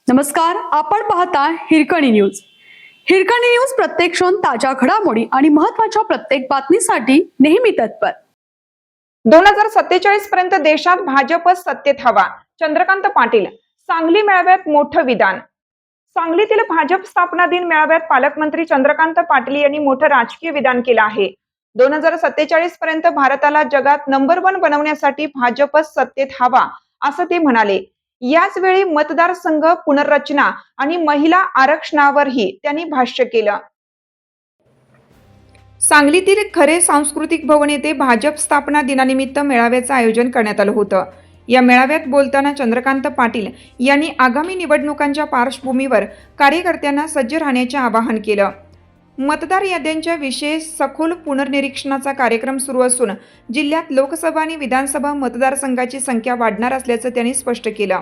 नमस्कार, आपण पाहता हिरकणी न्यूज. हिरकणी न्यूज प्रत्येक क्षण ताज्या घडामोडी आणि महत्त्वाच्या प्रत्येक बातमीसाठी नेहमी तत्पर. 2047 पर्यंत देशात भाजप सत्तेत हवा. चंद्रकांत पाटील. सांगली मेळाव्यात मोठं विधान. सांगलीतील भाजप स्थापना दिन मेळाव्यात पालकमंत्री चंद्रकांत पाटील यांनी मोठं राजकीय विधान केलं आहे. 2047 पर्यंत भारताला जगात नंबर 1 बनवण्यासाठी भाजप सत्तेत हवा असं ते म्हणाले. याच वेळी मतदारसंघ पुनर्रचना आणि महिला आरक्षणावरही त्यांनी भाष्य केलं. सांगलीतील खरे सांस्कृतिक भवन येथे भाजप स्थापना दिनानिमित्त मेळाव्याचं आयोजन करण्यात आलं होतं. या मेळाव्यात बोलताना चंद्रकांत पाटील यांनी आगामी निवडणुकांच्या पार्श्वभूमीवर कार्यकर्त्यांना सज्ज राहण्याचे आवाहन केलं. मतदार याद्यांच्या विशेष सखोल पुनर्निरीक्षणाचा कार्यक्रम सुरू असून जिल्ह्यात लोकसभा आणि विधानसभा मतदारसंघाची संख्या वाढणार असल्याचं त्यांनी स्पष्ट केलं.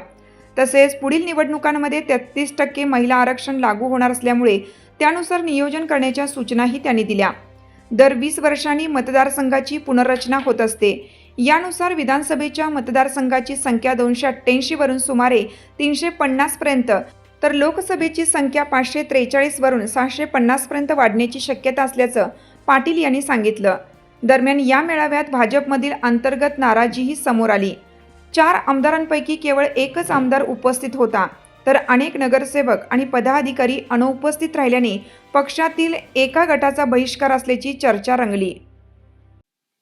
तसेच पुढील निवडणुकांमध्ये 33% महिला आरक्षण लागू होणार असल्यामुळे त्यानुसार नियोजन करण्याच्या सूचनाही त्यांनी दिल्या. दर 20 वर्षांनी मतदारसंघाची पुनर्रचना होत असते. यानुसार विधानसभेच्या मतदारसंघाची संख्या 288 वरून सुमारे 350 पर्यंत तर लोकसभेची संख्या 543 वरून 650 पर्यंत वाढण्याची शक्यता असल्याचं पाटील यांनी सांगितलं. दरम्यान या मेळाव्यात भाजपमधील अंतर्गत नाराजीही समोर आली. 4 आमदारांपैकी केवळ एकच आमदार उपस्थित होता, तर अनेक नगरसेवक आणि पदाधिकारी अनुपस्थित राहिल्याने पक्षातील एका गटाचा बहिष्कार असल्याची चर्चा रंगली.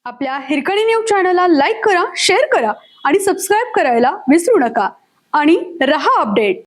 आपल्या हिरकणी न्यूज चॅनलला लाईक करा, शेअर करा आणि सबस्क्राईब करायला विसरू नका आणि रहा अपडेट.